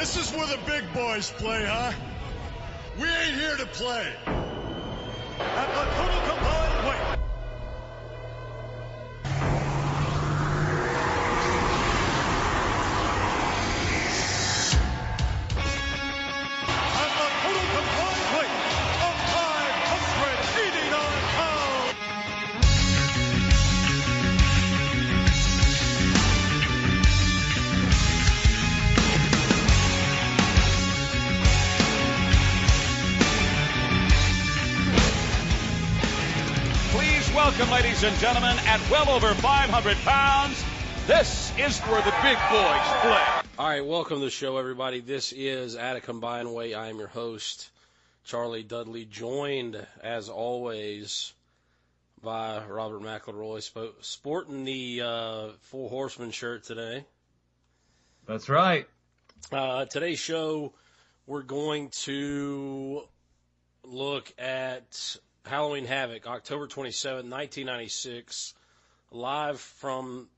This is where the big boys play, huh? We ain't here to play. At the total combined weight. At the total combined weight of 589 pounds. Welcome, ladies and gentlemen, at well over 500 pounds, this is where the big boys play. All right, welcome to the show, everybody. This is At a Combined Weight. I am your host, Charlie Dudley, joined, as always, by Robert McElroy, sporting the Four Horsemen shirt today. That's right. Today's show, we're going to look at Halloween Havoc, October 27, 1996, live from,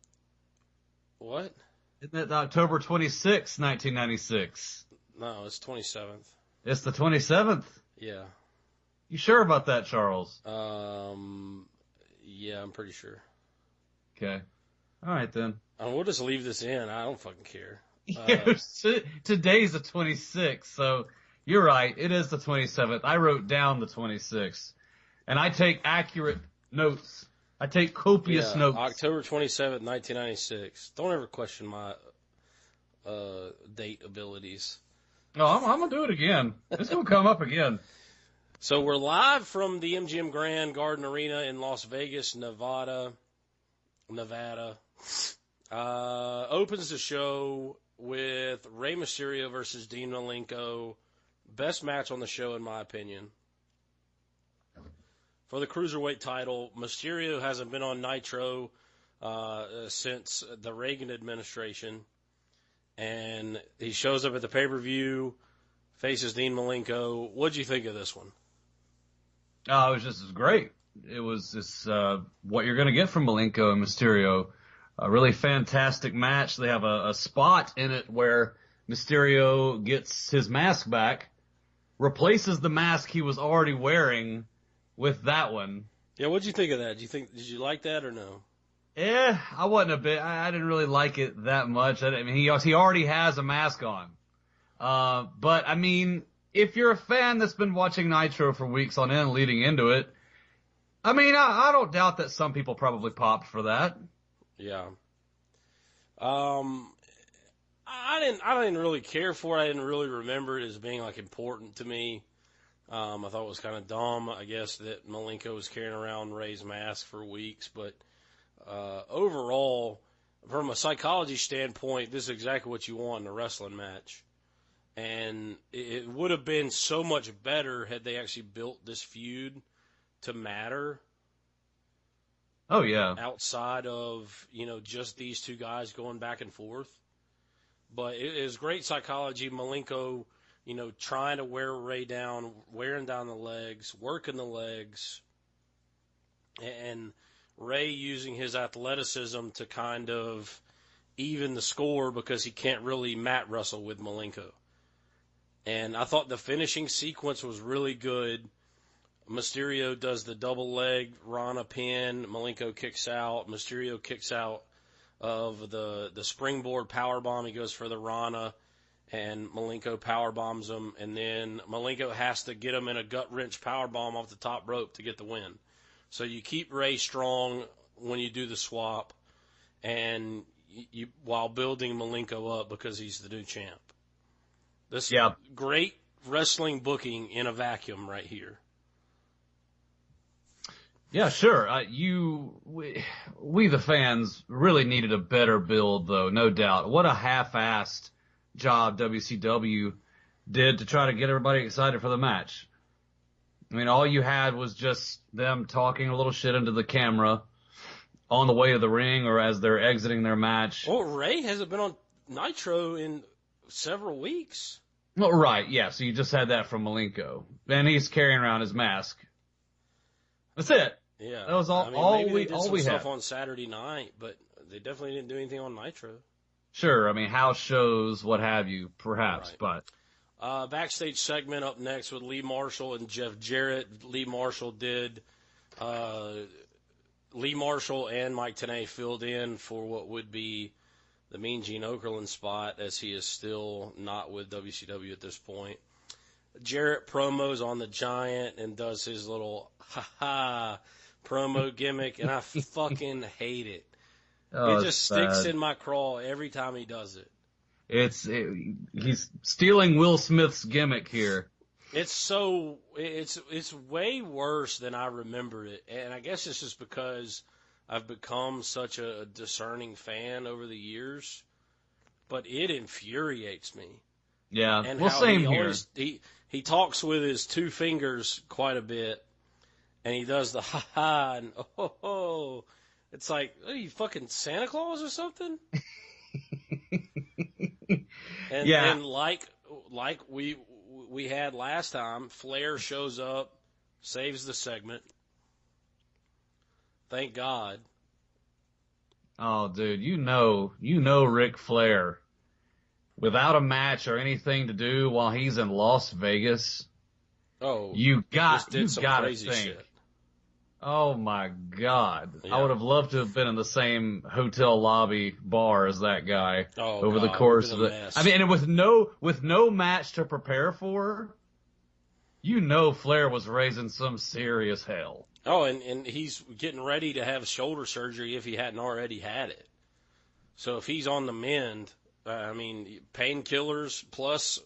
what? Isn't it October 26, 1996? No, it's 27th. It's the 27th? Yeah. You sure about that, Charles? Yeah, I'm pretty sure. Okay. All right, then. We'll just leave this in. I don't fucking care. Today's the 26th, so you're right. It is the 27th. I wrote down the 26th. And I take accurate notes. I take copious notes. October 27th, 1996. Don't ever question my date abilities. No, I'm going to do it again. It's going to come up again. So we're live from the MGM Grand Garden Arena in Las Vegas, Nevada. Opens the show with Rey Mysterio versus Dean Malenko. Best match on the show, in my opinion. For the Cruiserweight title, Mysterio hasn't been on Nitro since the Reagan administration. And he shows up at the pay-per-view, faces Dean Malenko. What'd you think of this one? Oh, it was just great. It was just what you're going to get from Malenko and Mysterio. A really fantastic match. They have a spot in it where Mysterio gets his mask back, replaces the mask he was already wearing with that one. Yeah, what'd you think of that? Did you like that or no? I wasn't a bit. I didn't really like it that much. I mean, he already has a mask on. But I mean, if you're a fan that's been watching Nitro for weeks on end leading into it, I mean, I don't doubt that some people probably popped for that. Yeah. I didn't really care for it. I didn't really remember it as being like important to me. I thought it was kind of dumb, I guess, that Malenko was carrying around Rey's mask for weeks. But overall, from a psychology standpoint, this is exactly what you want in a wrestling match. And it would have been so much better had they actually built this feud to matter. Oh, yeah. Outside of, just these two guys going back and forth. But it is great psychology. Malenko, trying to wear Rey down, wearing down the legs, working the legs, and Rey using his athleticism to kind of even the score because he can't really mat wrestle with Malenko. And I thought the finishing sequence was really good. Mysterio does the double leg Rana pin. Malenko kicks out. Mysterio kicks out of the springboard powerbomb. He goes for the Rana. And Malenko powerbombs him, and then Malenko has to get him in a gut-wrench powerbomb off the top rope to get the win. So you keep Rey strong when you do the swap, and you while building Malenko up because he's the new champ. This great wrestling booking in a vacuum right here. Yeah, sure. We the fans really needed a better build, though, no doubt. What a half-assed job WCW did to try to get everybody excited for the match. I mean, all you had was just them talking a little shit into the camera on the way to the ring or as they're exiting their match. Well, Rey hasn't been on Nitro in several weeks. Well, right, yeah, so you just had that from Malenko. And he's carrying around his mask. That's it. Yeah. That was all, maybe we they did some had. stuff on Saturday night, but they definitely didn't do anything on Nitro. Sure, I mean, house shows, what have you, perhaps, Right. but Backstage segment up next with Lee Marshall and Jeff Jarrett. Lee Marshall and Mike Tenay filled in for what would be the Mean Gene Okerlund spot, as he is still not with WCW at this point. Jarrett promos on the Giant and does his little ha-ha promo gimmick, and I fucking hate it. oh, It it's just sticks bad. in my craw every time he does it. He's stealing Will Smith's gimmick here. It's way worse than I remember it, and I guess it's just because I've become such a discerning fan over the years, but it infuriates me. Yeah, And well, how same he here. always he talks with his two fingers quite a bit, and he does the ha ha and oh ho. It's like, are you fucking Santa Claus or something? And Yeah. then like we had last time, Flair shows up, saves the segment. Thank God. Oh, dude, you know Ric Flair. Without a match or anything to do while he's in Las Vegas, Oh, you just did some gotta crazy think. shit. Oh my God. Yeah. I would have loved to have been in the same hotel lobby bar as that guy Oh, over the God, course we've of been a it. mess. I mean, and with no match to prepare for, Flair was raising some serious hell. Oh, and he's getting ready to have shoulder surgery if he hadn't already had it. So if he's on the mend, I mean, painkillers plus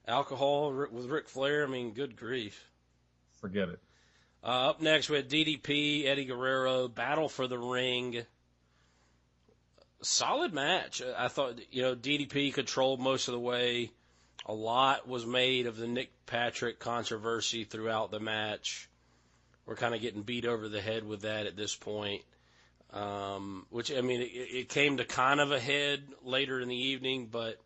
alcohol with Ric Flair, I mean, good grief. Forget it. Up next, we had DDP, Eddie Guerrero, battle for the ring. Solid match. I thought, DDP controlled most of the way. A lot was made of the Nick Patrick controversy throughout the match. We're kind of getting beat over the head with that at this point. Which, I mean, it came to kind of a head later in the evening, but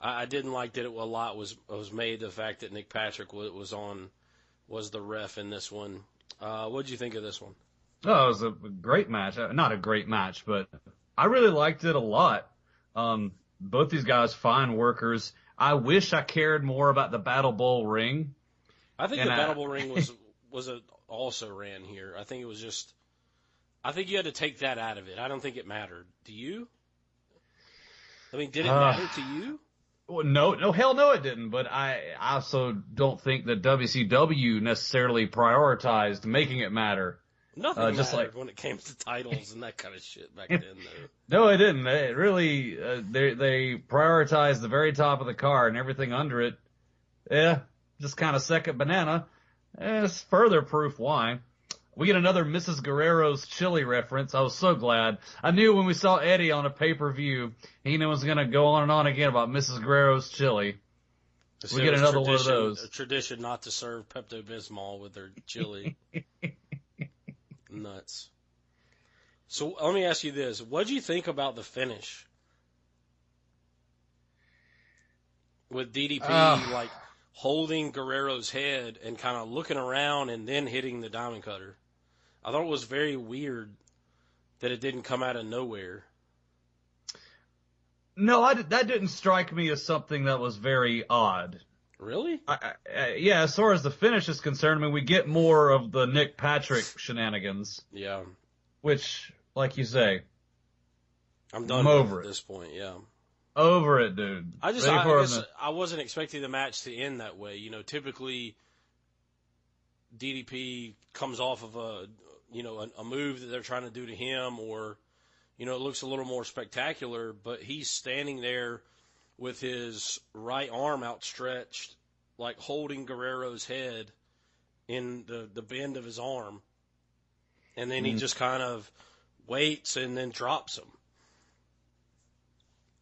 I didn't like that a lot was made the fact that Nick Patrick was the ref in this one. What did you think of this one? Oh, it was a great match. Not a great match, but I really liked it a lot. Both these guys, fine workers. I wish I cared more about the Battle Bowl ring. I think the Battle Bowl ring was also ran here. I think it was just. I think you had to take that out of it. I don't think it mattered. Do you? I mean, did it matter to you? Well, no, hell no, it didn't. But I also don't think that WCW necessarily prioritized making it matter. Nothing just mattered like- when it came to titles and that kind of shit back then, though. No, it didn't. It really, they prioritized the very top of the card, and everything under it, just kind of second banana. It's further proof why. We get another Mrs. Guerrero's chili reference. I was so glad. I knew when we saw Eddie on a pay-per-view, he was going to go on and on again about Mrs. Guerrero's chili. We get another one of those. A tradition not to serve Pepto-Bismol with their chili. Nuts. So let me ask you this. What did you think about the finish? With DDP, like, holding Guerrero's head and kind of looking around and then hitting the diamond cutter. I thought it was very weird that it didn't come out of nowhere. No, that didn't strike me as something that was very odd. Really? Yeah, as far as the finish is concerned, I mean, we get more of the Nick Patrick shenanigans. Yeah. Which, like you say, I'm done over at this point, yeah. Over it, dude. I guess I wasn't expecting the match to end that way. Typically DDP comes off of a move that they're trying to do to him, or it looks a little more spectacular, but he's standing there with his right arm outstretched, like holding Guerrero's head in the bend of his arm. And then he just kind of waits and then drops him.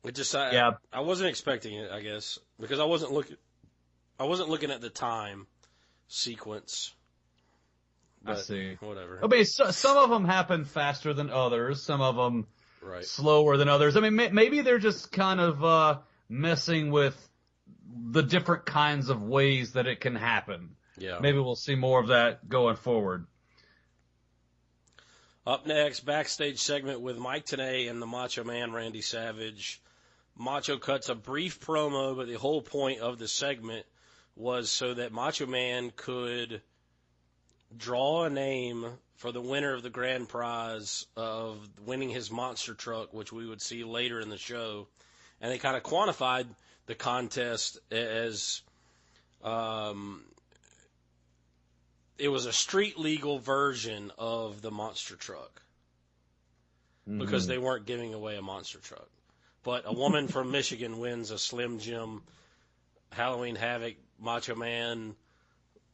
I wasn't expecting it, I guess, because I wasn't looking at the time sequence. But I see. Whatever. I mean, some of them happen faster than others. Some of them Right. slower than others. I mean, maybe they're just kind of messing with the different kinds of ways that it can happen. Yeah. Maybe we'll see more of that going forward. Up next, backstage segment with Mike Tenay and the Macho Man Randy Savage. Macho cuts a brief promo, but the whole point of the segment was so that Macho Man could draw a name for the winner of the grand prize of winning his monster truck, which we would see later in the show. And they kind of quantified the contest as it was a street legal version of the monster truck because they weren't giving away a monster truck. But a woman from Michigan wins a Slim Jim Halloween Havoc Macho Man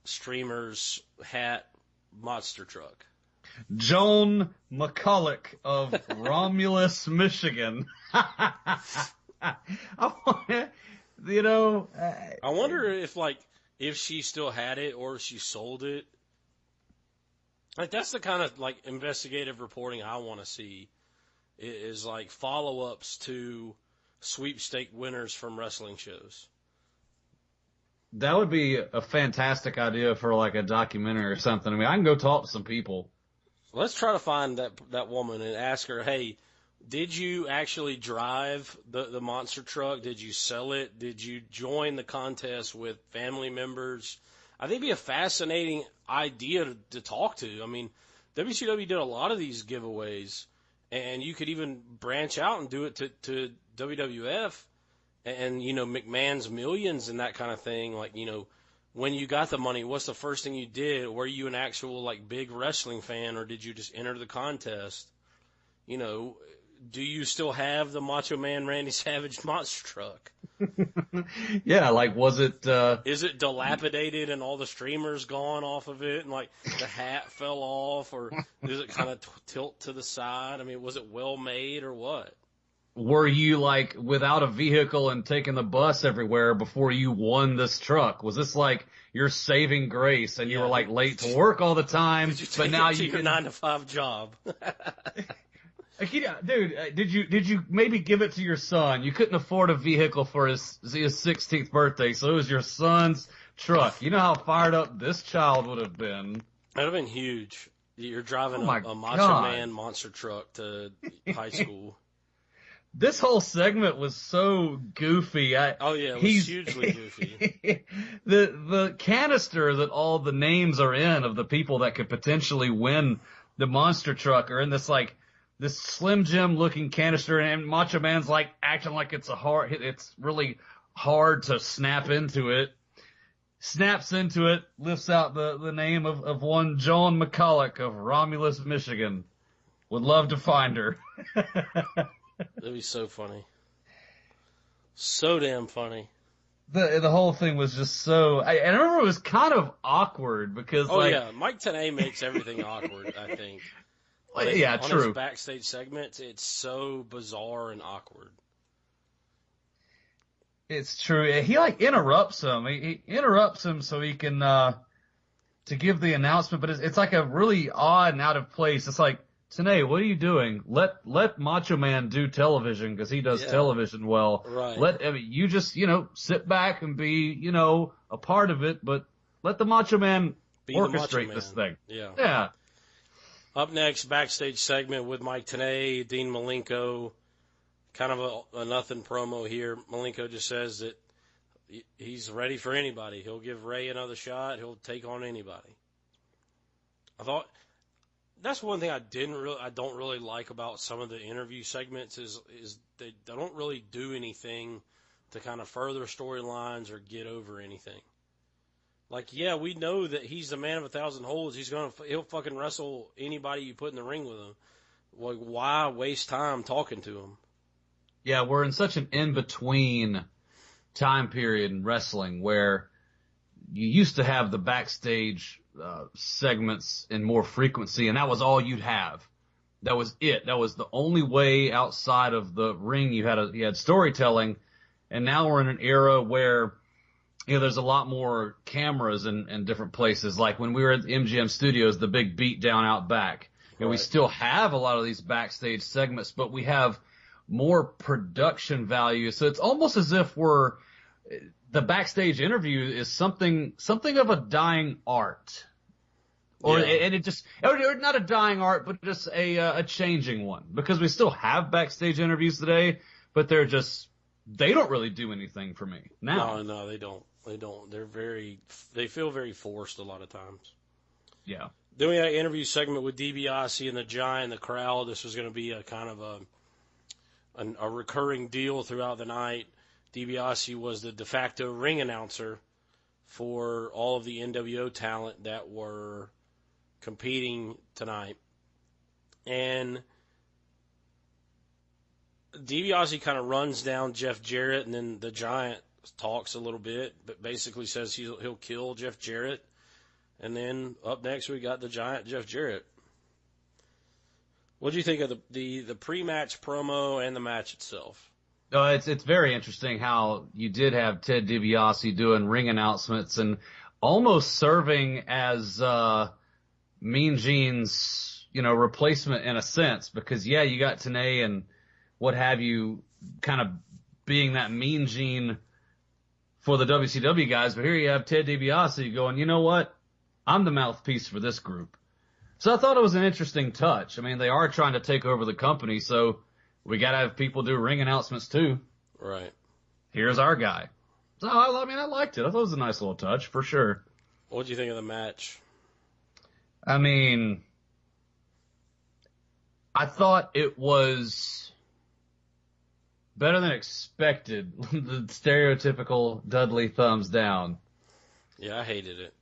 streamers hat monster truck. Joan McCulloch of Romulus, Michigan. I wonder if she still had it or she sold it. Like, that's the kind of like investigative reporting I want to see. Is like follow-ups to sweepstake winners from wrestling shows. That would be a fantastic idea for like a documentary or something. I mean, I can go talk to some people. Let's try to find that woman and ask her, hey, did you actually drive the monster truck? Did you sell it? Did you join the contest with family members? I think it'd be a fascinating idea to talk to. I mean, WCW did a lot of these giveaways. And you could even branch out and do it to WWF and, you know, McMahon's Millions and that kind of thing. Like, you know, when you got the money, what's the first thing you did? Were you an actual, like, big wrestling fan, or did you just enter the contest? You know, do you still have the Macho Man Randy Savage monster truck? Yeah, like, was it... Is it dilapidated and all the streamers gone off of it and, like, the hat fell off, or does it kind of tilt to the side? I mean, was it well made or what? Were you, like, without a vehicle and taking the bus everywhere before you won this truck? Was this, like, your saving grace and you were, like, late to work all the time, but now you your 9-to-5 job? Dude, did you maybe give it to your son? You couldn't afford a vehicle for his 16th birthday, so it was your son's truck. You know how fired up this child would have been. That would have been huge. You're driving a Macho Man monster truck to high school. This whole segment was so goofy. It was hugely goofy. The canister that all the names are in of the people that could potentially win the monster truck are in this, like, this Slim Jim looking canister, and Macho Man's like acting like it's really hard to snap into it. Snaps into it, lifts out the name of one Joan McCulloch of Romulus, Michigan. Would love to find her. That'd be so funny. So damn funny. The whole thing was just so... I remember it was kind of awkward because Mike Tenay makes everyththing awkward, I think. On his backstage segments, it's so bizarre and awkward. It's true. He like interrupts him. He interrupts him so he can to give the announcement, but it's like a really odd and out of place. It's like, Tenay, what are you doing? Let Macho Man do television because he does television well. Right. You just sit back and be a part of it, but let the Macho Man orchestrate this thing. Yeah. Up next, backstage segment with Mike Tenay, Dean Malenko. Kind of a nothing promo here. Malenko just says that he's ready for anybody. He'll give Ray another shot. He'll take on anybody. I thought that's one thing I don't really like about some of the interview segments is they don't really do anything to kind of further storylines or get over anything. Like, yeah, we know that he's the man of 1,000 holds. He'll fucking wrestle anybody you put in the ring with him. Like, why waste time talking to him? Yeah, we're in such an in-between time period in wrestling where you used to have the backstage segments in more frequency, and that was all you'd have. That was it. That was the only way outside of the ring you had storytelling, and now we're in an era where there's a lot more cameras in different places. Like when we were at the MGM Studios, the big beat down out back. We still have a lot of these backstage segments, but we have more production value. So it's almost as if the backstage interview is something of a dying art. Or not a dying art, but just a changing one. Because we still have backstage interviews today, but they're just they don't really do anything for me now. No, they don't. They don't. They feel very forced a lot of times. Yeah. Then we had an interview segment with DiBiase and the Giant and the crowd. This was going to be a kind of a recurring deal throughout the night. DiBiase was the de facto ring announcer for all of the NWO talent that were competing tonight. And DiBiase kind of runs down Jeff Jarrett, and then the Giant talks a little bit, but basically says he'll kill Jeff Jarrett. And then up next we got the Giant Jeff Jarrett. What do you think of the pre-match promo and the match itself? It's very interesting how you did have Ted DiBiase doing ring announcements and almost serving as Mean Gene's, replacement in a sense, because you got Tenay and what have you kind of being that Mean Gene for the WCW guys, but here you have Ted DiBiase going, you know what? I'm the mouthpiece for this group. So I thought it was an interesting touch. I mean, they are trying to take over the company, so we got to have people do ring announcements too. Right. Here's our guy. So, I liked it. I thought it was a nice little touch, for sure. What do you think of the match? I mean, I thought it was better than expected. The stereotypical Dudley thumbs down. Yeah, I hated it.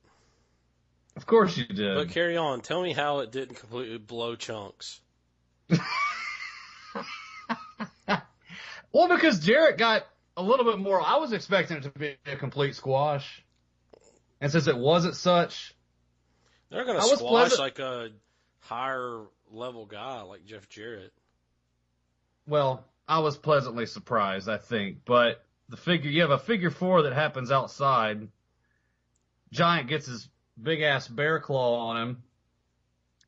Of course you did. But carry on. Tell me how it didn't completely blow chunks. Well, because Jarrett got a little bit more. I was expecting it to be a complete squash. And since it wasn't such. They're going to squash like a higher level guy like Jeff Jarrett. Well, I was pleasantly surprised, I think. But you have a figure four that happens outside. Giant gets his big-ass bear claw on him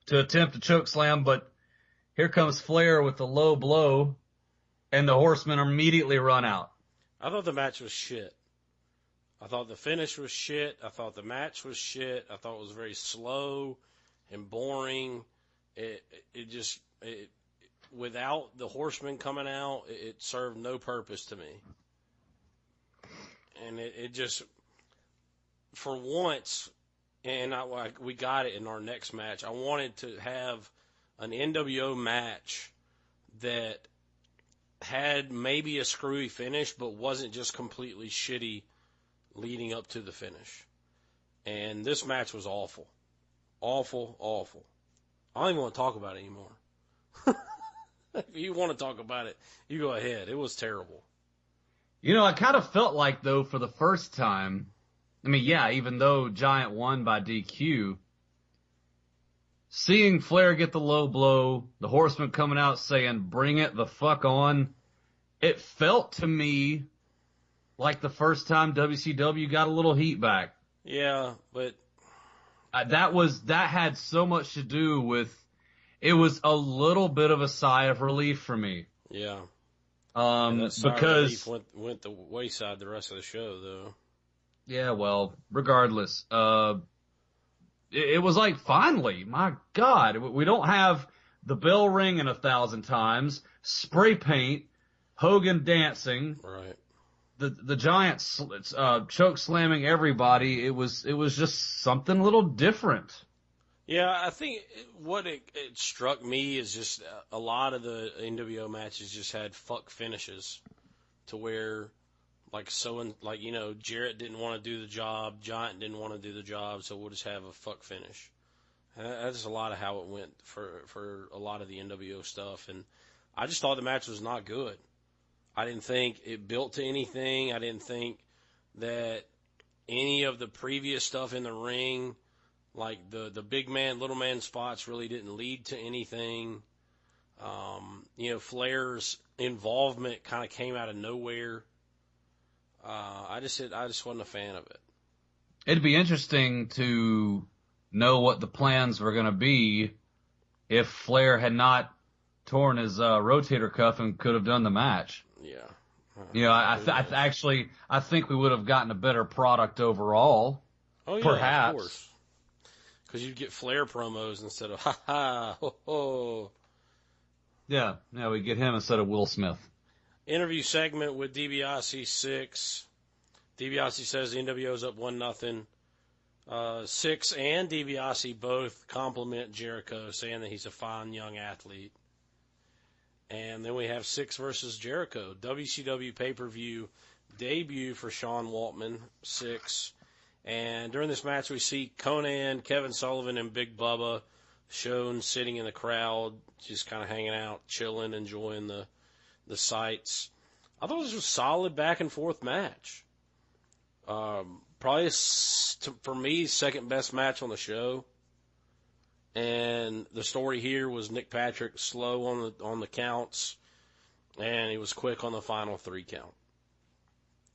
to attempt a choke slam, but here comes Flair with the low blow, and the Horsemen immediately run out. I thought the match was shit. I thought the finish was shit. I thought the match was shit. I thought it was very slow and boring. Without the Horsemen coming out, it served no purpose to me. And it just, for once, and we got it in our next match, I wanted to have an NWO match that had maybe a screwy finish, but wasn't just completely shitty leading up to the finish. And this match was awful. Awful, awful. I don't even want to talk about it anymore. If you want to talk about it, you go ahead. It was terrible. I kind of felt like, though, for the first time, even though Giant won by DQ, seeing Flair get the low blow, the Horsemen coming out saying, bring it the fuck on, it felt to me like the first time WCW got a little heat back. Yeah, but that had so much to do with, it was a little bit of a sigh of relief for me. Yeah. Because went the wayside the rest of the show, though. Yeah, well, regardless, it was like, finally, my God, we don't have the bell ringing 1,000 times, spray paint, Hogan dancing, right? The Giant choke slamming everybody. It was just something a little different. Yeah, I think what it struck me is just a lot of the NWO matches just had fuck finishes, to where Jarrett didn't want to do the job, Giant didn't want to do the job, so we'll just have a fuck finish. And that's a lot of how it went for a lot of the NWO stuff, and I just thought the match was not good. I didn't think it built to anything. I didn't think that any of the previous stuff in the ring, like the big man, little man spots, really didn't lead to anything. Flair's involvement kind of came out of nowhere. I just wasn't a fan of it. It'd be interesting to know what the plans were going to be if Flair had not torn his rotator cuff and could have done the match. Yeah. I think we would have gotten a better product overall. Oh, yeah, perhaps. Of course. Because you'd get Flair promos instead of ha-ha, ho-ho. Yeah, we get him instead of Will Smith. Interview segment with DiBiase 6. DiBiase says the NWO's up 1-0. 6 and DiBiase both compliment Jericho, saying that he's a fine young athlete. And then we have 6 versus Jericho. WCW pay-per-view debut for Sean Waltman, 6. And during this match, we see Conan, Kevin Sullivan, and Big Bubba shown sitting in the crowd, just kind of hanging out, chilling, enjoying the sights. I thought this was a solid back-and-forth match. Probably, for me, second best match on the show. And the story here was Nick Patrick slow on the counts, and he was quick on the final 3 count.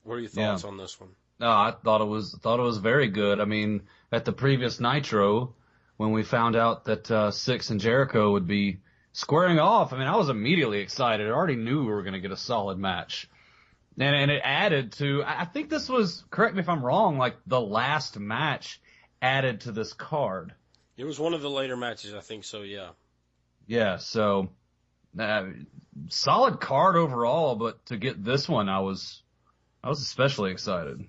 What are your thoughts on this one? No, I thought it was very good. I mean, at the previous Nitro, when we found out that 6 and Jericho would be squaring off, I mean, I was immediately excited. I already knew we were going to get a solid match. And it added to, I think this was, correct me if I'm wrong, like the last match added to this card. It was one of the later matches, I think so, yeah. Yeah, so solid card overall, but to get this one, I was especially excited.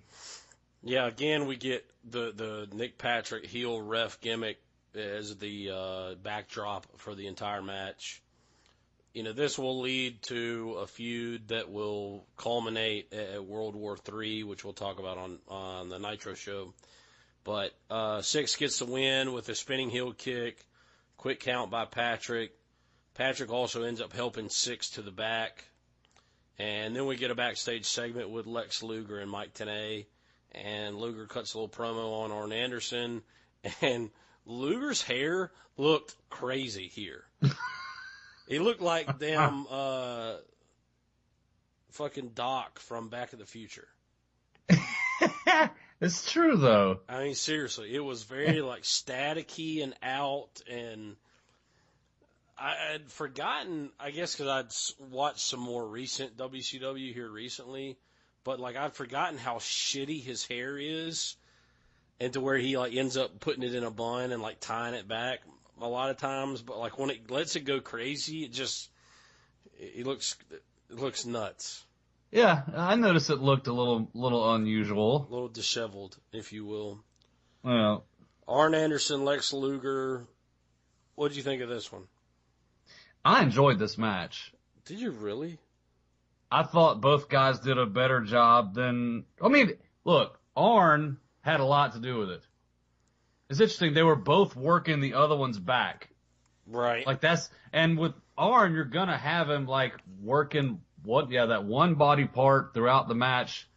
Yeah, again, we get the Nick Patrick heel ref gimmick as the backdrop for the entire match. You know, this will lead to a feud that will culminate at World War III, which we'll talk about on the Nitro show. But 6 gets the win with a spinning heel kick, quick count by Patrick. Patrick also ends up helping 6 to the back. And then we get a backstage segment with Lex Luger and Mike Tenay. And Luger cuts a little promo on Arn Anderson. And Luger's hair looked crazy here. He looked like damn fucking Doc from Back to the Future. It's true, though. I mean, seriously, it was very, like, staticky and out, and I'd forgotten, I guess because I'd watched some more recent WCW here recently, but, like, I'd forgotten how shitty his hair is, and to where he, like, ends up putting it in a bun and, like, tying it back a lot of times, but, like, when it lets it go crazy, it looks nuts. Yeah, I noticed it looked a little unusual. A little disheveled, if you will. Well, Arn Anderson, Lex Luger. What did you think of this one? I enjoyed this match. Did you really? I thought both guys did a better job than... I mean, look, Arn had a lot to do with it. It's interesting. They were both working the other one's back. Right. Like and with Arn, you're going to have him, like, working... that one body part throughout the match.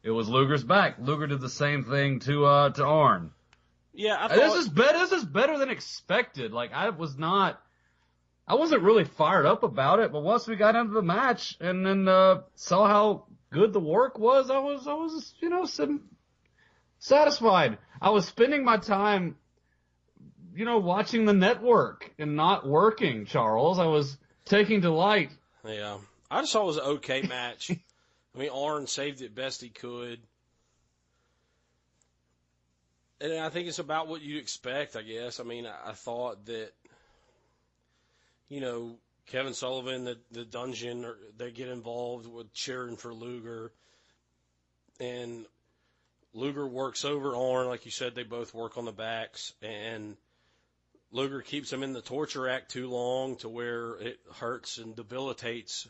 It was Luger's back. Luger did the same thing to Arn. Yeah, I thought this is better than expected. Like I wasn't really fired up about it, but once we got into the match and then saw how good the work was, I was satisfied. I was spending my time, watching the network and not working, Charles. I was taking delight. Yeah. I just thought it was an okay match. I mean, Arn saved it best he could. And I think it's about what you'd expect, I guess. I mean, I thought that, Kevin Sullivan, the Dungeon, they get involved with cheering for Luger. And Luger works over Arn. Like you said, they both work on the backs. And Luger keeps him in the torture rack too long to where it hurts and debilitates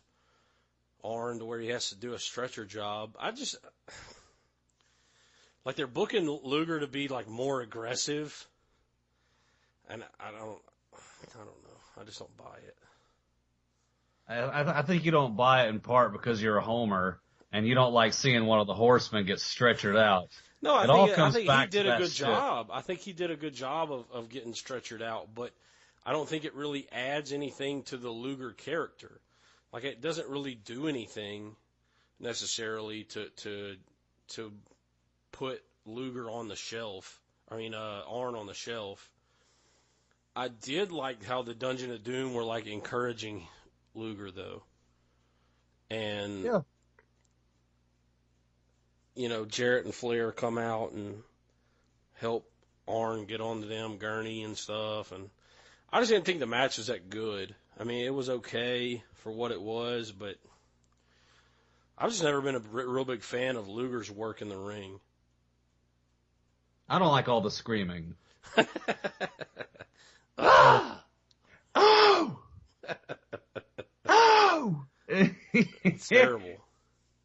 Arn to where he has to do a stretcher job. Like they're booking Luger to be like more aggressive, and I don't know. I just don't buy it. I think you don't buy it in part because you're a homer and you don't like seeing one of the horsemen get stretchered out. No, I think he did a good shit. job. I think he did a good job of getting stretchered out, but I don't think it really adds anything to the Luger character. Like, it doesn't really do anything necessarily to put Luger on the shelf. Arn on the shelf. I did like how the Dungeon of Doom were, like, encouraging Luger, though. And, Jarrett and Flair come out and help Arn get onto them gurney and stuff. And I just didn't think the match was that good. I mean, it was okay for what it was, but I've just never been a real big fan of Luger's work in the ring. I don't like all the screaming. Ah! Oh! Oh! It's terrible.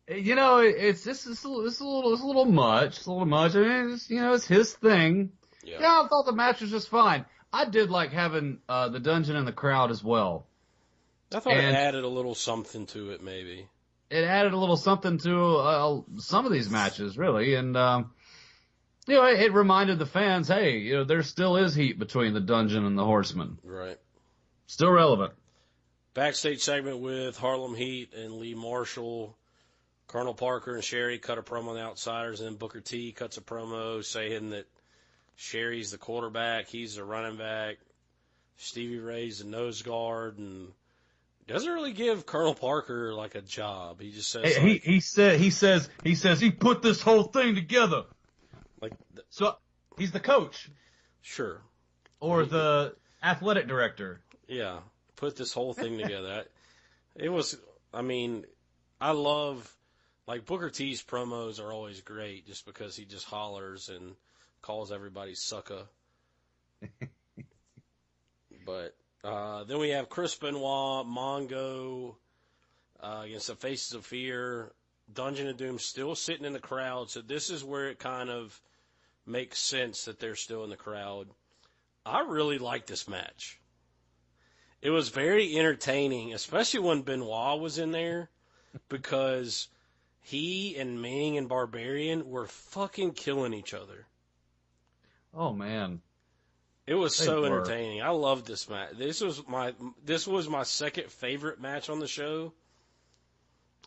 You know, it's a little much. It's a little much. I mean, it's his thing. Yeah. I thought the match was just fine. I did like having the Dungeon in the crowd as well. I thought it added a little something to it, maybe. It added a little something to some of these matches, really, and it reminded the fans, hey, there still is heat between the Dungeon and the Horsemen. Right. Still relevant. Backstage segment with Harlem Heat and Lee Marshall. Colonel Parker and Sherry cut a promo on the Outsiders, and then Booker T cuts a promo saying that Sherry's the quarterback, he's the running back, Stevie Ray's the nose guard, and doesn't really give Colonel Parker like a job. He just says he says he put this whole thing together. So he's the coach. Sure. Or the athletic director. Yeah. Put this whole thing together. I love, like, Booker T's promos are always great just because he just hollers and calls everybody sucker. But then we have Chris Benoit, Mongo against the Faces of Fear. Dungeon of Doom still sitting in the crowd, so this is where it kind of makes sense that they're still in the crowd. I really like this match. It was very entertaining, especially when Benoit was in there, because he and Ming and Barbarian were fucking killing each other. Oh, man. It was so entertaining. I loved this match. This was my second favorite match on the show.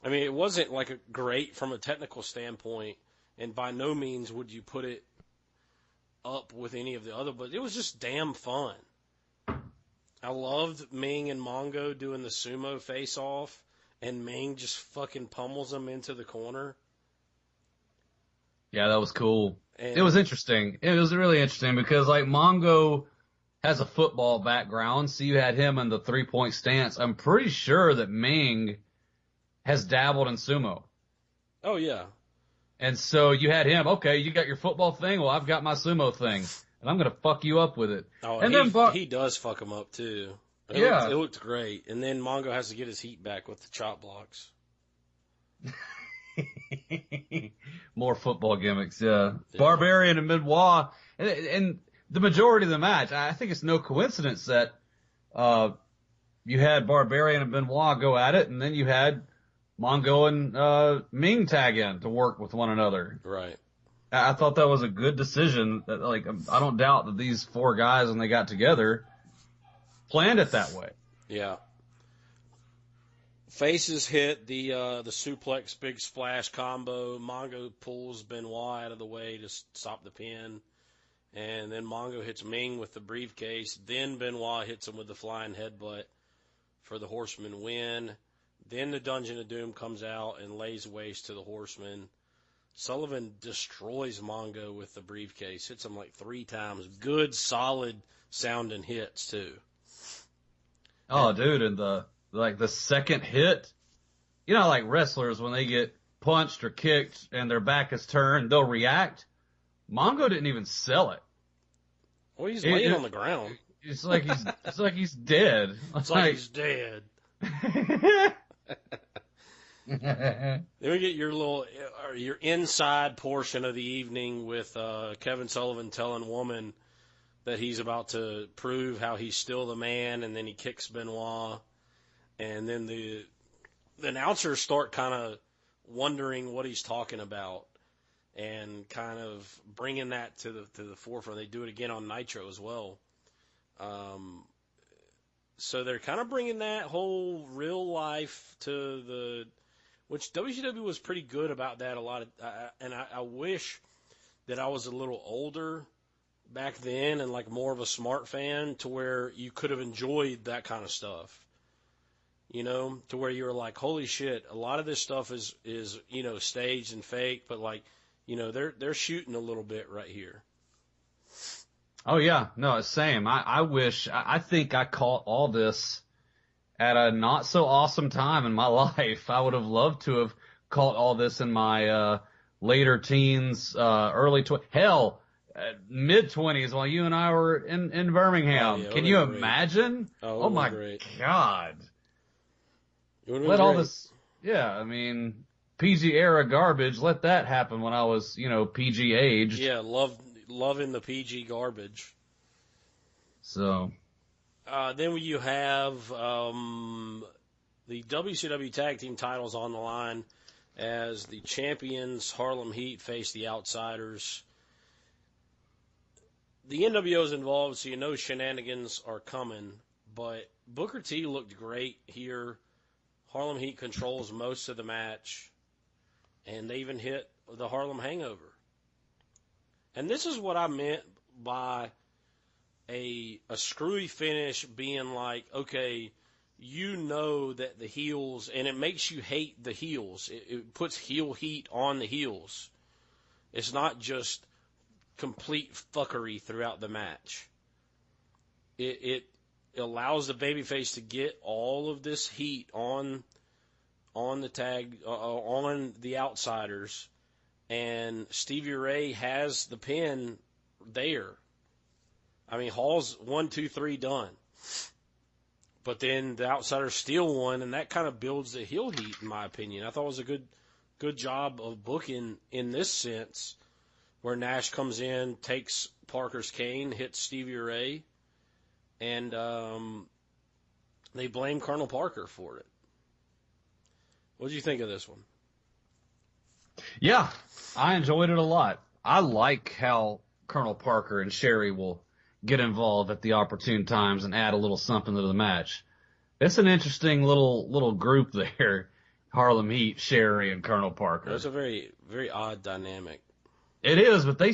I mean, it wasn't like great from a technical standpoint, and by no means would you put it up with any of the other, but it was just damn fun. I loved Ming and Mongo doing the sumo face-off, and Ming just fucking pummels them into the corner. Yeah, that was cool. And it was interesting. It was really interesting because, like, Mongo has a football background, so you had him in the three-point stance. I'm pretty sure that Ming has dabbled in sumo. Oh, yeah. And so you had him, okay, you got your football thing, well, I've got my sumo thing. And I'm going to fuck you up with it. Oh, and he does fuck him up, too. It looked great. And then Mongo has to get his heat back with the chop blocks. More football gimmicks, yeah. Barbarian and Benoit. And the majority of the match, I think it's no coincidence that you had Barbarian and Benoit go at it, and then you had Mongo and Ming tag in to work with one another. Right. I thought that was a good decision. That, like, I don't doubt that these four guys, when they got together, planned it that way. Yeah. Faces hit the suplex big splash combo. Mongo pulls Benoit out of the way to stop the pin. And then Mongo hits Ming with the briefcase. Then Benoit hits him with the flying headbutt for the Horseman win. Then the Dungeon of Doom comes out and lays waste to the Horseman. Sullivan destroys Mongo with the briefcase. Hits him like 3 times. Good, solid sounding hits, too. Oh, dude, and the second hit, like wrestlers, when they get punched or kicked and their back is turned, they'll react. Mongo didn't even sell it. Well, he's laying on the ground. It's like he's dead. It's like he's dead. Then we get your inside portion of the evening with Kevin Sullivan telling Woman that he's about to prove how he's still the man, and then he kicks Benoit, and then the announcers start kind of wondering what he's talking about, and kind of bringing that to the forefront. They do it again on Nitro as well. So they're kind of bringing that whole real life to which WCW was pretty good about that a lot. And I wish that I was a little older back then and like more of a smart fan to where you could have enjoyed that kind of stuff. To where you were like, holy shit, a lot of this stuff is staged and fake, but like, they're shooting a little bit right here. Oh yeah, no, same. I think I caught all this at a not so awesome time in my life. I would have loved to have caught all this in my later teens, early mid-20s while you and I were in Birmingham. Oh, yeah, Can you great. imagine? Oh, my great. God. Let all this, I mean, PG era garbage, let that happen when I was, PG aged. Yeah, loving the PG garbage. So. Then you have the WCW Tag Team titles on the line as the champions Harlem Heat face the Outsiders. The NWO is involved, so you know shenanigans are coming. But Booker T looked great here. Harlem Heat controls most of the match. And they even hit the Harlem Hangover. And this is what I meant by a screwy finish being like, okay, you know that the heels, and it makes you hate the heels. It puts heel heat on the heels. It's not just complete fuckery throughout the match. It allows the babyface to get all of this heat on the tag, on the Outsiders, and Stevie Ray has the pin there. I mean, Hall's 1, 2, 3 done. But then the Outsiders steal one, and that kind of builds the heel heat, in my opinion. I thought it was a good job of booking in this sense, where Nash comes in, takes Parker's cane, hits Stevie Ray, and they blame Colonel Parker for it. What did you think of this one? Yeah, I enjoyed it a lot. I like how Colonel Parker and Sherry will get involved at the opportune times and add a little something to the match. It's an interesting little group there, Harlem Heat, Sherry, and Colonel Parker. It's a very, very odd dynamic. It is, but they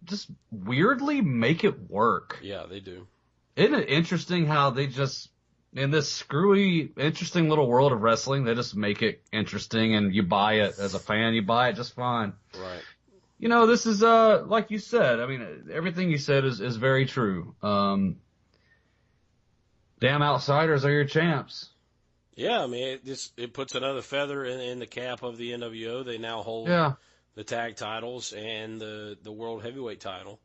just weirdly make it work. Yeah, they do. Isn't it interesting how they just, in this screwy, interesting little world of wrestling, they just make it interesting, and you buy it as a fan, you buy it just fine. Right. This is, like you said, I mean, everything you said is very true. Damn Outsiders are your champs. Yeah, I mean, it puts another feather in the cap of the NWO. They now hold the tag titles and the World Heavyweight title.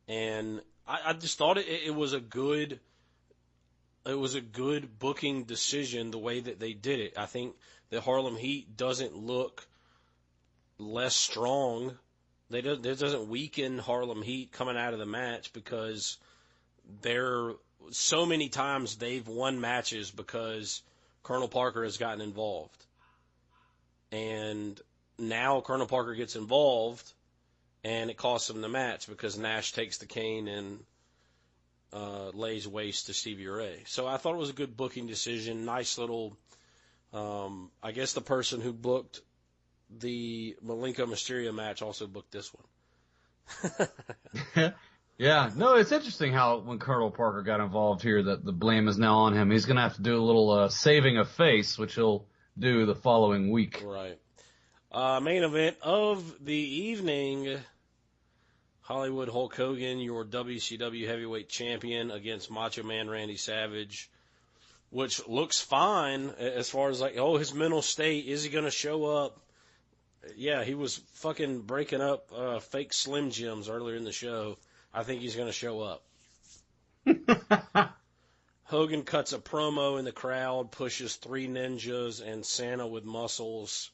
And I just thought it was a good booking decision the way that they did it. I think the Harlem Heat doesn't look less strong. It doesn't weaken Harlem Heat coming out of the match, because so many times they've won matches because Colonel Parker has gotten involved. And now Colonel Parker gets involved, and it costs him the match because Nash takes the cane and lays waste to Stevie Ray. So I thought it was a good booking decision. Nice little, I guess the person who booked the Malenko Mysterio match also booked this one. Yeah, no, it's interesting how when Colonel Parker got involved here that the blame is now on him. He's going to have to do a little saving of face, which he'll do the following week. Right. Main event of the evening, Hollywood Hulk Hogan, your WCW Heavyweight Champion, against Macho Man Randy Savage, which looks fine as far as his mental state. Is he going to show up? Yeah, he was fucking breaking up fake Slim Jims earlier in the show. I think he's going to show up. Hogan cuts a promo in the crowd, pushes 3 ninjas and Santa with muscles,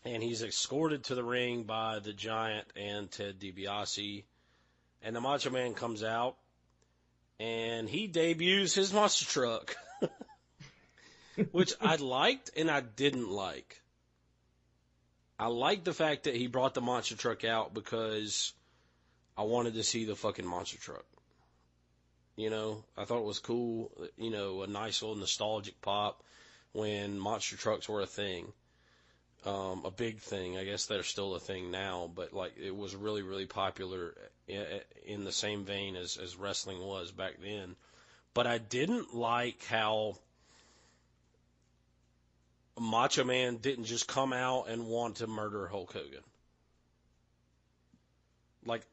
and he's escorted to the ring by the Giant and Ted DiBiase. And the Macho Man comes out, and he debuts his monster truck, which I liked and I didn't like. I liked the fact that he brought the monster truck out because I wanted to see the fucking monster truck. I thought it was cool, a nice little nostalgic pop when monster trucks were a thing. A big thing. I guess they're still a thing now, but it was really, really popular in the same vein as wrestling was back then. But I didn't like how Macho Man didn't just come out and want to murder Hulk Hogan.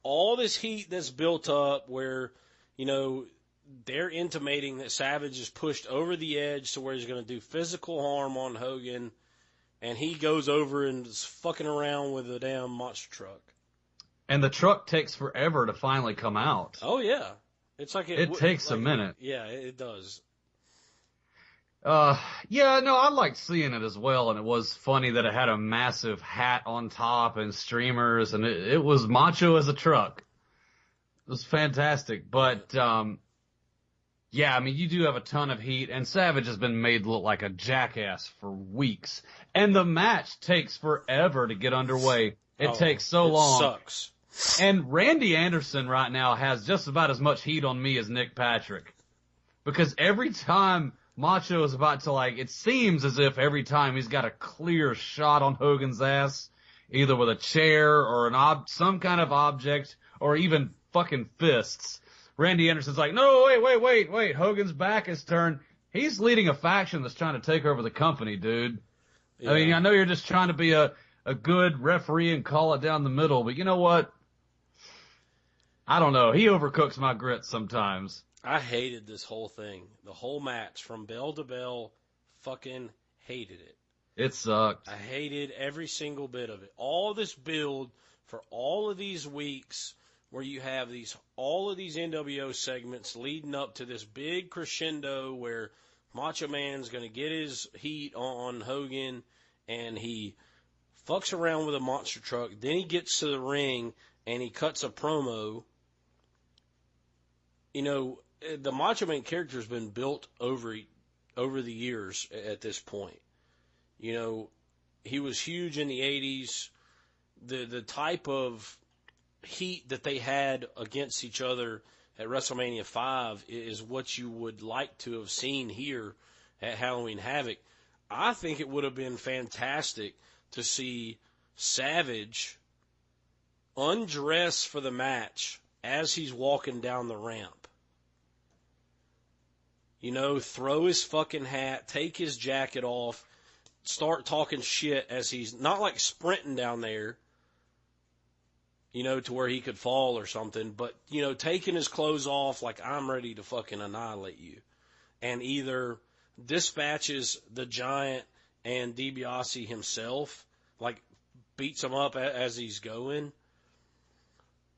All this heat that's built up where, they're intimating that Savage is pushed over the edge to where he's going to do physical harm on Hogan, and he goes over and is fucking around with a damn monster truck. And the truck takes forever to finally come out. Oh, yeah. It's like it takes a minute. Yeah, it does. Yeah, no, I liked seeing it as well, and it was funny that it had a massive hat on top and streamers, and it was macho as a truck. It was fantastic, but, yeah, I mean, you do have a ton of heat, and Savage has been made look like a jackass for weeks, and the match takes forever to get underway. It takes so long. It sucks. And Randy Anderson right now has just about as much heat on me as Nick Patrick. Because every time Macho is about to, like, it seems as if every time he's got a clear shot on Hogan's ass, either with a chair or some kind of object, or even fucking fists, Randy Anderson's like, no, wait, Hogan's back is turned. He's leading a faction that's trying to take over the company, dude. Yeah. I mean, I know you're just trying to be a good referee and call it down the middle, but you know what? I don't know. He overcooks my grits sometimes. I hated this whole thing. The whole match from bell to bell, fucking hated it. It sucked. I hated every single bit of it. All this build for all of these weeks where you have all of these NWO segments leading up to this big crescendo where Macho Man's going to get his heat on Hogan and he fucks around with a monster truck. Then he gets to the ring and he cuts a promo. You know, the Macho Man character has been built over the years at this point. You know, he was huge in the 80s. The type of heat that they had against each other at WrestleMania 5 is what you would like to have seen here at Halloween Havoc. I think it would have been fantastic to see Savage undress for the match as he's walking down the ramp. You know, throw his fucking hat, take his jacket off, start talking shit as he's not like sprinting down there, you know, to where he could fall or something, but, you know, taking his clothes off like I'm ready to fucking annihilate you. And either dispatches the Giant and DiBiase himself, like beats him up as he's going,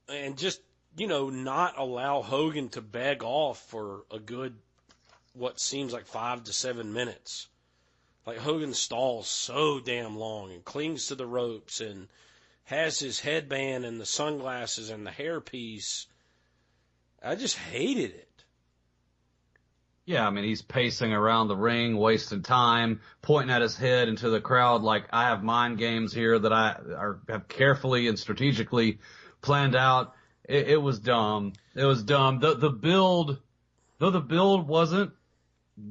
and just, you know, not allow Hogan to beg off for a good, what seems like 5 to 7 minutes. Like Hogan stalls so damn long and clings to the ropes and has his headband and the sunglasses and the hairpiece. I just hated it. Yeah, I mean, he's pacing around the ring, wasting time, pointing at his head into the crowd like I have mind games here that I have carefully and strategically planned out. It was dumb. It was dumb. The build, though the build wasn't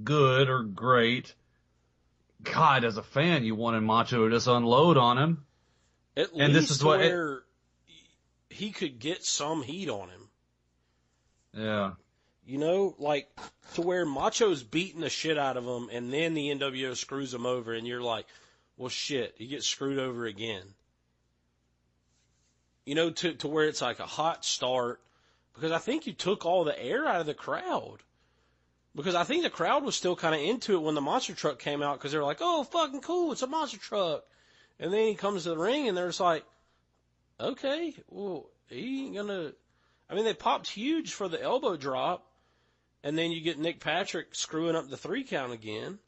good or great, God, as a fan, you wanted Macho to just unload on him. At and least this is what where he could get some heat on him. Yeah. You know, like, to where Macho's beating the shit out of him, and then the NWO screws him over, and you're like, well, shit, he gets screwed over again. You know, to where it's like a hot start, because I think you took all the air out of the crowd. Because I think the crowd was still kind of into it when the monster truck came out, because they were like, oh, fucking cool, it's a monster truck. And then he comes to the ring, and they're just like, okay, well, he ain't gonna... I mean, they popped huge for the elbow drop, and then you get Nick Patrick screwing up the 3 count again.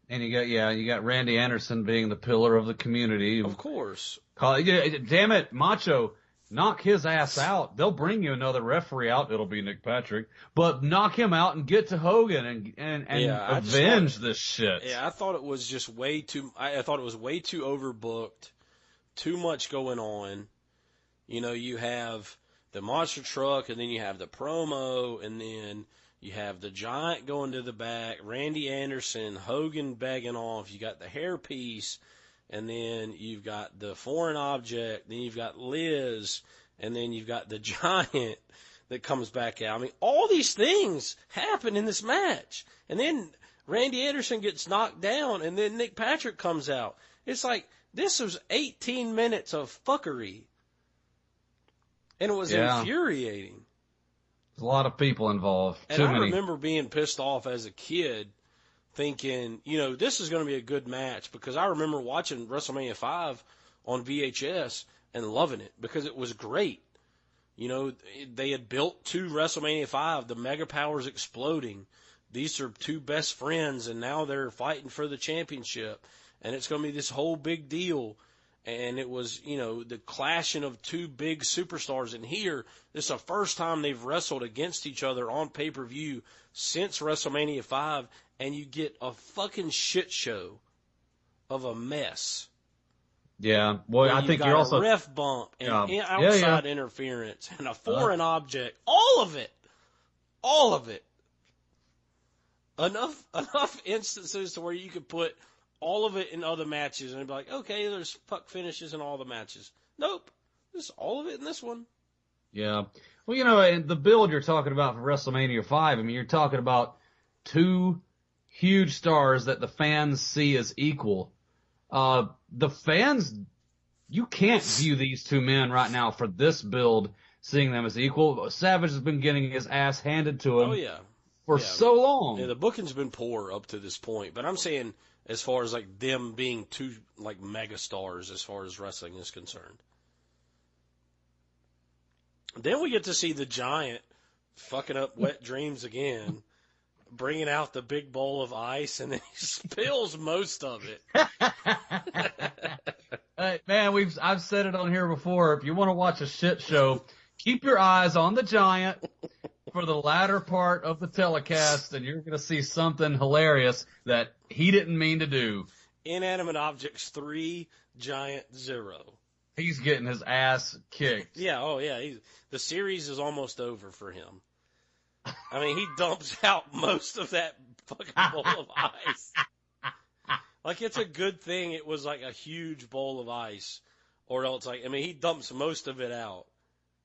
And you got Randy Anderson being the pillar of the community. Of course. Damn it, Macho, knock his ass out. They'll bring you another referee out. It'll be Nick Patrick. But knock him out and get to Hogan and avenge this shit. Yeah, I thought it was just way too... I thought it was way too overbooked. Too much going on. You know, you have the monster truck, and then you have the promo, and then you have the Giant going to the back, Randy Anderson, Hogan begging off, you got the hairpiece, and then you've got the foreign object, then you've got Liz, and then you've got the Giant that comes back out. I mean, all these things happen in this match. And then Randy Anderson gets knocked down, and then Nick Patrick comes out. It's like, this was 18 minutes of fuckery. And it was infuriating. There's a lot of people involved. And I remember being pissed off as a kid thinking, this is going to be a good match, because I remember watching WrestleMania 5 on VHS and loving it because it was great. They had built to WrestleMania 5, the Mega Powers exploding. These are two best friends, and now they're fighting for the championship, and it's going to be this whole big deal. And it was, the clashing of two big superstars. And here, this is the first time they've wrestled against each other on pay-per-view since WrestleMania 5, and you get a fucking shit show of a mess. Yeah, well, I think you're also a ref bump and outside interference and a foreign object. All of it. Enough instances to where you could put all of it in other matches and be like, okay, there's puck finishes in all the matches. Nope, there's all of it in this one. Yeah, well, and the build you're talking about for WrestleMania 5. I mean, you're talking about two huge stars that the fans see as equal. The fans, you can't view these two men right now for this build, seeing them as equal. Savage has been getting his ass handed to him for so long. Yeah, the booking's been poor up to this point, but I'm saying as far as like them being two like mega stars as far as wrestling is concerned. Then we get to see the Giant fucking up Wet Dreams again, bringing out the big bowl of ice, and then he spills most of it. Hey, man, I've said it on here before. If you want to watch a shit show, keep your eyes on the Giant for the latter part of the telecast, and you're going to see something hilarious that he didn't mean to do. Inanimate Objects 3, Giant 0. He's getting his ass kicked. Yeah, oh yeah. The series is almost over for him. I mean, he dumps out most of that fucking bowl of ice. Like, it's a good thing it was like a huge bowl of ice, or else he dumps most of it out.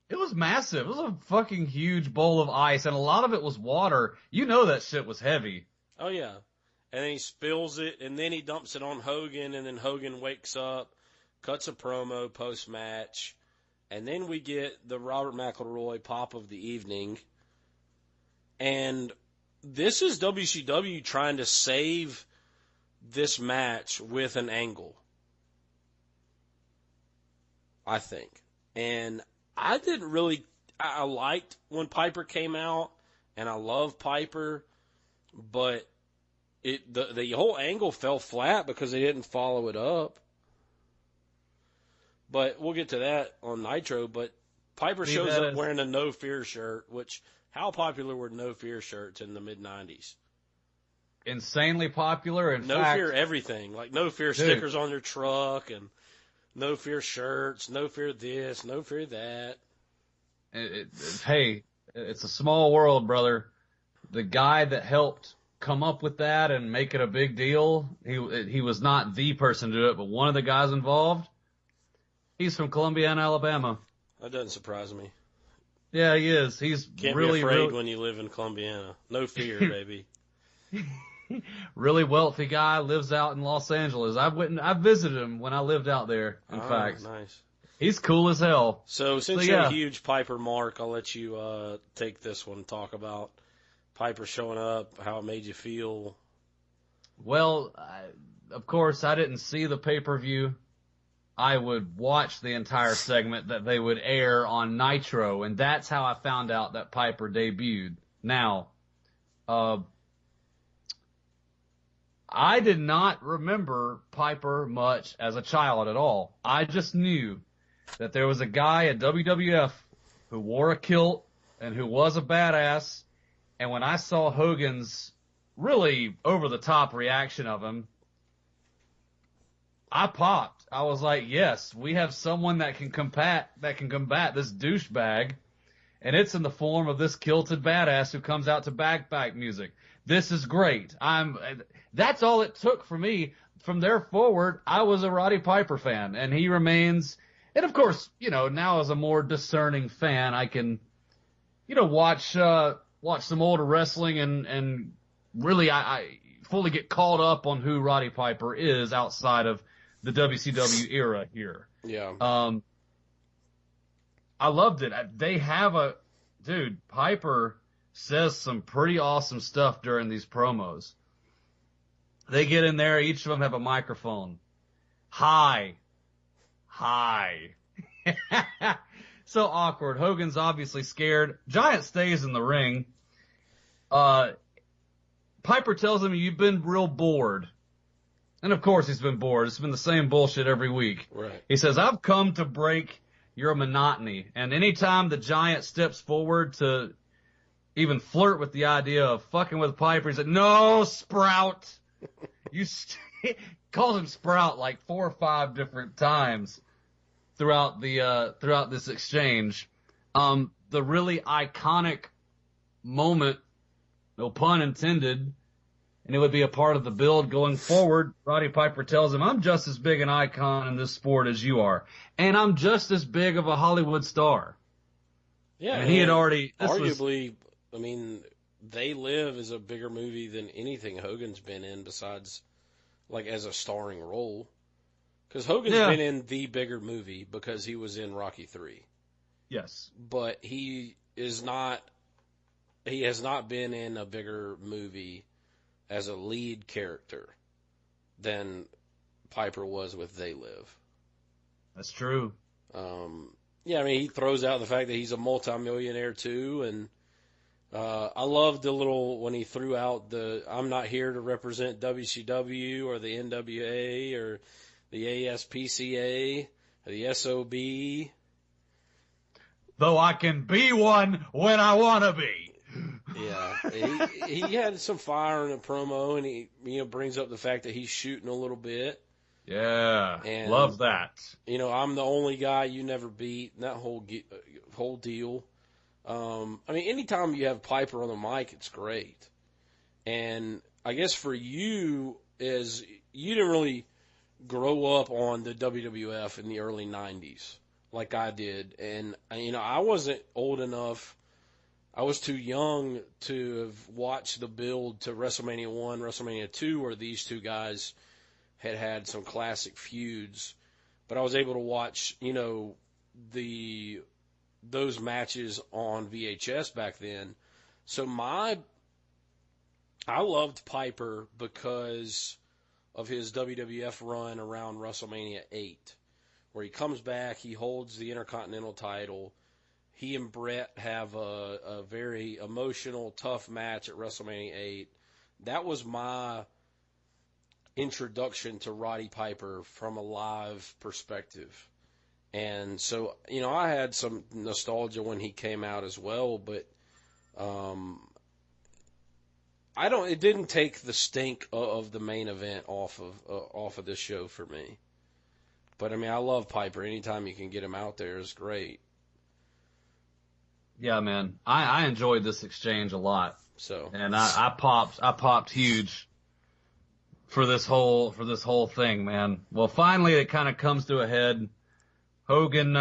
It was massive. It was a fucking huge bowl of ice, and a lot of it was water. You know that shit was heavy. Oh, yeah. And then he spills it, and then he dumps it on Hogan, and then Hogan wakes up, cuts a promo post-match, and then we get the Robert McElroy pop of the evening. And this is WCW trying to save this match with an angle, I think. And I liked when Piper came out, and I love Piper, but the whole angle fell flat because they didn't follow it up. But we'll get to that on Nitro. But Piper shows up wearing a No Fear shirt, which, how popular were No Fear shirts in the mid-90s? Insanely popular. In No fact, Fear everything. Like No Fear stickers on your truck, and No Fear shirts, No Fear this, No Fear that. Hey, it's a small world, brother. The guy that helped come up with that and make it a big deal, he was not the person to do it, but one of the guys involved, he's from Columbiana, Alabama. That doesn't surprise me. Yeah, he is. He's Can't really be afraid when you live in Columbiana. No fear, baby. Really wealthy guy, lives out in Los Angeles. I visited him when I lived out there, in fact. Nice. He's cool as hell. So since you're a huge Piper mark, I'll let you take this one, talk about Piper showing up, how it made you feel. Well, of course, I didn't see the pay-per-view. I would watch the entire segment that they would air on Nitro, and that's how I found out that Piper debuted. Now, I did not remember Piper much as a child at all. I just knew that there was a guy at WWF who wore a kilt and who was a badass, and when I saw Hogan's really over-the-top reaction of him, I popped. I was like, yes, we have someone that can combat this douchebag, and it's in the form of this kilted badass who comes out to bagpipe music. This is great. That's all it took for me. From there forward, I was a Roddy Piper fan, and he remains. And of course, now as a more discerning fan, I can, watch some older wrestling and really I fully get caught up on who Roddy Piper is outside of the WCW era here. Yeah. I loved it. They have Piper says some pretty awesome stuff during these promos. They get in there. Each of them have a microphone. Hi. So awkward. Hogan's obviously scared. Giant stays in the ring. Piper tells him, you've been real bored. And of course he's been bored. It's been the same bullshit every week. Right. He says, I've come to break your monotony. And anytime the Giant steps forward to even flirt with the idea of fucking with Piper, he said, no, Sprout. Calls him Sprout like 4 or 5 different times throughout this exchange. The really iconic moment, no pun intended, and it would be a part of the build going forward. Roddy Piper tells him, I'm just as big an icon in this sport as you are. And I'm just as big of a Hollywood star. Yeah. And he had already... Arguably, I mean, They Live is a bigger movie than anything Hogan's been in besides, like, as a starring role. Because Hogan's been in the bigger movie because he was in Rocky III. Yes. But he has not been in a bigger movie as a lead character than Piper was with They Live. That's true. Yeah, I mean, he throws out the fact that he's a multimillionaire too, and I loved the little, when he threw out the, I'm not here to represent WCW or the NWA or the ASPCA or the SOB. Though I can be one when I want to be. Yeah, he had some fire in the promo, and he brings up the fact that he's shooting a little bit. Yeah, and, love that. I'm the only guy you never beat, and that whole deal. I mean, anytime you have Piper on the mic, it's great. And I guess for you, is you didn't really grow up on the WWF in the early 90s like I did. And, I wasn't old enough. I was too young to have watched the build to WrestleMania 1, WrestleMania 2, where these two guys had some classic feuds. But I was able to watch, those matches on VHS back then. So I loved Piper because of his WWF run around WrestleMania 8, where he comes back, he holds the Intercontinental title. He and Brett have a very emotional, tough match at WrestleMania 8. That was my introduction to Roddy Piper from a live perspective. And so, I had some nostalgia when he came out as well, but it didn't take the stink of the main event off of this show for me. But I mean, I love Piper. Anytime you can get him out there is great. Yeah, man. I enjoyed this exchange a lot. So, and I popped huge for this whole thing, man. Well, finally it kind of comes to a head. Hogan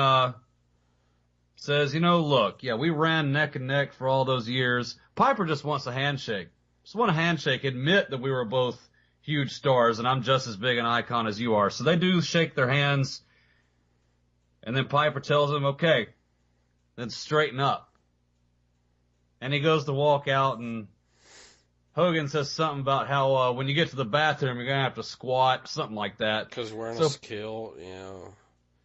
says, look, yeah, we ran neck and neck for all those years. Piper just wants a handshake. Just want a handshake. Admit that we were both huge stars, and I'm just as big an icon as you are. So they do shake their hands, and then Piper tells him, okay, then straighten up. And he goes to walk out, and Hogan says something about how when you get to the bathroom, you're going to have to squat, something like that. Because we're in a skill,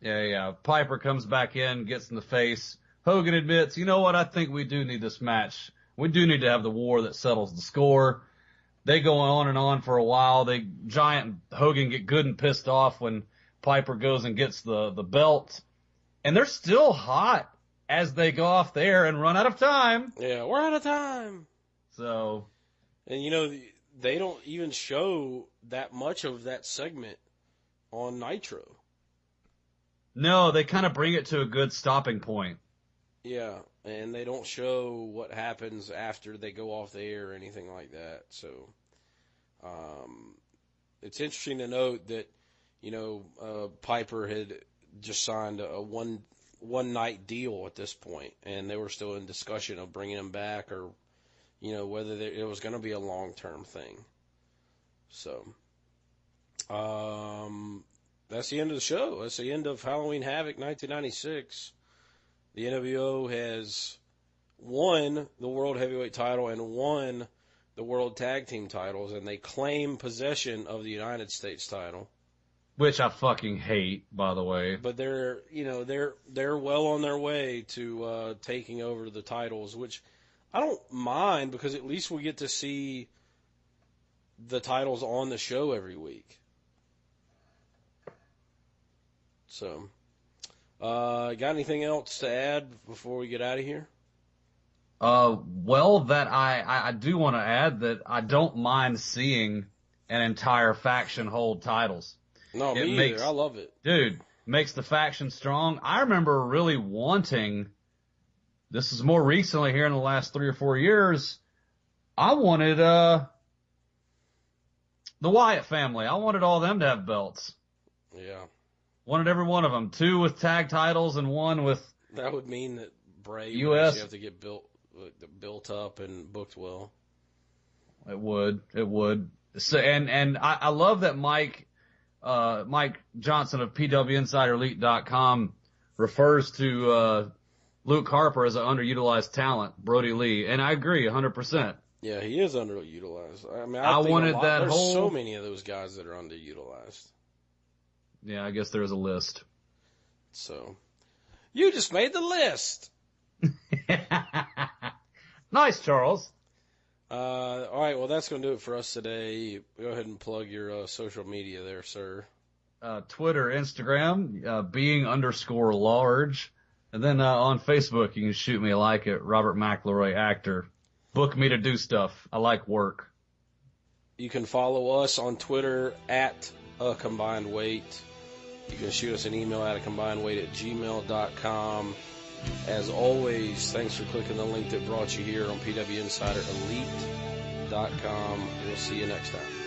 Yeah. Piper comes back in, gets in the face. Hogan admits, you know what, I think we do need this match. We do need to have the war that settles the score. They go on and on for a while. Giant and Hogan get good and pissed off when Piper goes and gets the belt. And they're still hot as they go off there and run out of time. Yeah, we're out of time. So. And, they don't even show that much of that segment on Nitro. No, they kind of bring it to a good stopping point. Yeah, and they don't show what happens after they go off the air or anything like that. So, it's interesting to note that, Piper had just signed a one night deal at this point, and they were still in discussion of bringing him back or, whether it was going to be a long-term thing. So, that's the end of the show. That's the end of Halloween Havoc 1996. The NWO has won the World Heavyweight title and won the World Tag Team titles, and they claim possession of the United States title. Which I fucking hate, by the way. But they're well on their way to taking over the titles, which I don't mind because at least we get to see the titles on the show every week. So, got anything else to add before we get out of here? Well, that I do want to add that I don't mind seeing an entire faction hold titles. No, me either. I love it. Dude, makes the faction strong. I remember really wanting, this is more recently here in the last 3 or 4 years, I wanted the Wyatt family. I wanted all them to have belts. Yeah. Wanted every one of them. 2 with tag titles and 1 with... That would mean that Bray US. would have to get built up and booked well. It would. So, and I love that Mike Johnson of PWInsiderElite.com refers to Luke Harper as an underutilized talent, Brody Lee, and I agree 100%. Yeah, he is underutilized. I mean, I wanted that there's whole... so many of those guys that are underutilized. Yeah, I guess there's a list. So, you just made the list. Nice, Charles. All right, well, that's going to do it for us today. Go ahead and plug your social media there, sir. Twitter, Instagram, being_large. And then on Facebook, you can shoot me a like at Robert McElroy Actor. Book me to do stuff. I like work. You can follow us on Twitter at @combinedweight. You can shoot us an email at combinedweight@gmail.com. As always, thanks for clicking the link that brought you here on PWInsiderElite.com. We'll see you next time.